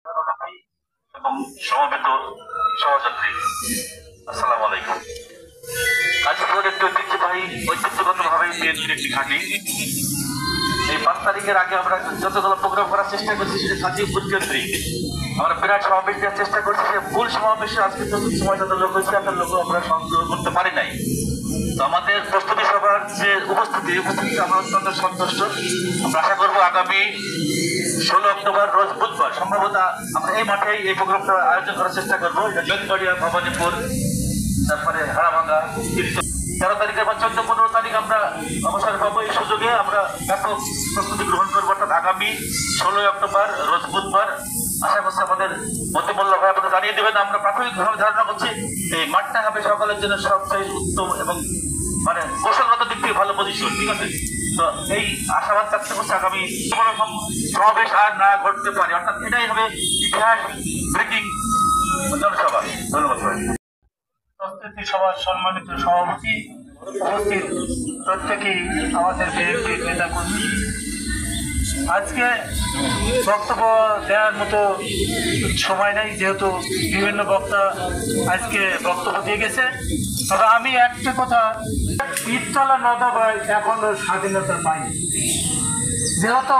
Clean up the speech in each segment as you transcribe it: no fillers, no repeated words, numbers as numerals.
এবং সমবেত সহযাত্রী, আসসালামু আলাইকুম। গাজীপুর একটি ঐতিহ্যগতভাবে বিএনপির একটি ঘাঁটি। এই 5 তারিখের আগে আমরা যতগুলো প্রোগ্রাম করার চেষ্টা করছি সেটা গাজীপুর কেন্দ্রিক। আমরা বিরাট সমাবেশ দেওয়ার চেষ্টা করছি, যে মূল সমাবেশে আজকে চতুর্থ সময় যত লোক হয়েছে এত লোক আমরা সংগ্রহ করতে পারি নাই। তো আমাদের প্রস্তুতি সভার যে উপস্থিতি আমরা অত্যন্ত সন্তুষ্ট। আমরা আশা করবো আগামী 16 অক্টোবর রোজ বুধবার সম্ভবত আমরা এই মাঠেই এই প্রোগ্রামটা আয়োজন করার চেষ্টা করবো। জয়গড়িয়া, ভবানীপুর, তারপরে হাড়াভাঙ্গা, 13 তারিখ বা 14-15 তারিখ আমরা অবসর পাবো। এই সুযোগে আমরা ব্যাপক প্রস্তুতি গ্রহণ করবো, অর্থাৎ আগামী 16 অক্টোবর রোজ বুধবার। আশা করছি আমাদের মতিমূল্য ভাই আপনাদের জানিয়ে দেবেন। আমরা প্রাথমিকভাবে ধারণা করছি এই মাঠটা হবে সকলের জন্য সবচেয়ে উত্তম এবং মানে কৌশলগত দিক থেকে ভালো পজিশন, ঠিক আছে। তো এই আশাবাদ ব্যক্ত করছে আগামী কোনো রকম সমাবেশ আর না ঘটতে পারে, অর্থাৎ এটাই হবে ইতিহাস ব্রেকিং জনসভা। ধন্যবাদ ভাই। প্রস্তুতি সভার সম্মানিত সভাপতি, উপস্থিত প্রত্যেকেই আমাদের বিএনপির নেতাকর্মী, আজকে বক্তব্য দেওয়ার মতো সময় নেই, যেহেতু বিভিন্ন বক্তা আজকে বক্তব্য দিয়ে গেছে। তবে আমি একটা কথা, পীরতলা নদাবাড়ি এখনো স্বাধীনতা পাইনি, যেহেতু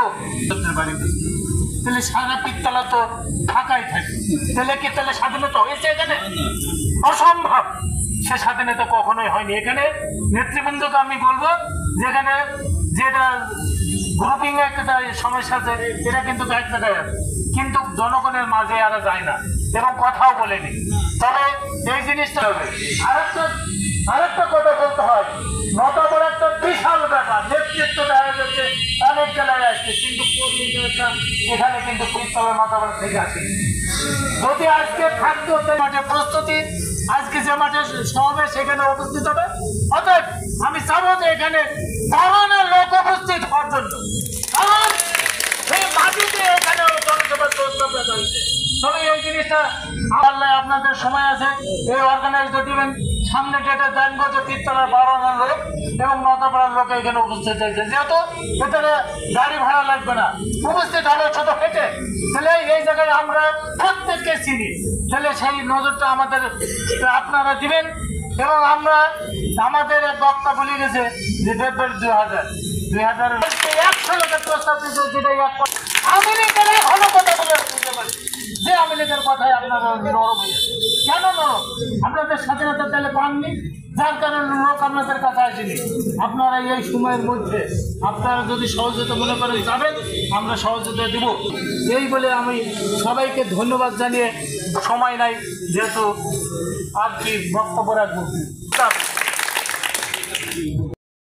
বাড়িতে তাহলে সারা পীরতলা তো ফাঁকাই থাকে, তাহলে স্বাধীনতা হয়েছে এখানে? অসম্ভব, সে স্বাধীনতা কখনোই হয়নি। এখানে নেতৃবৃন্দকে আমি বলবো, যেখানে যেটা গ্রুপিং একটা সমস্যা আছে, এটা কিন্তু এক জায়গায় আছে, কিন্তু জনগণের মাঝে আর যায় না এবং কথাও বলেনি। তবে এই জিনিসটা হবে। আরেকটা কথা বলতে হয়, নটাবড় একটা বিশাল ব্যাপার, নেতৃত্ব দেখা যাচ্ছে অনেক জেলায় আসছে, কিন্তু এখানে কিন্তু পীরতলা নটাবড় থেকে আসে। যদি আজকে থাকতো মাঠে প্রস্তুতি, আজকে যে মাঠে সমাবেশ সেখানে উপস্থিত হবে। অতএব আমি চাবো যে এখানে ধরনের লোক উপস্থিত হওয়ার জন্য, কারণ এই মাটিতে এখানে জনসভার প্রস্তাব রাখা হয়েছে। তবে এই জিনিসটা আল্লাহ আপনাদের সময় আছে, এই অর্গানাইজ দিবেন, সামনে ডেটে জানবো যে পীরতলার 12 লোক এবং নটাপাড়ার লোক এখানে উপস্থিত হয়েছে। যেহেতু ভেতরে গাড়ি ভাড়া লাগবে না, উপস্থিত হবে ছোট হেঁটে, তাহলে এই জায়গায় আমরা প্রত্যেককে চিনি, তাহলে সেই নজরটা আমাদের আপনারা দিবেন। এবং আমরা আমাদের এক বক্তা বলে গেছে যে 100 লোকের প্রস্তাব দিচ্ছে, যেটা আমি লীগের এখনো কথা বলে বুঝতে পারছি যে আমি লীগের কথায় আপনারা নরম হয়ে কেন নরম? আপনাদের স্বাধীনতা তাহলে পাননি, যার কারণে লোক আপনাদের কাছে আসেনি। আপনারা এই সময়ের মধ্যে আপনারা যদি সহযোগিতা মনে করেন যাবেন, আমরা সহযোগিতা দেব। এই বলে আমি সবাইকে ধন্যবাদ জানিয়ে, সময় নাই যেহেতু আর কি বক্তব্য রাখবো।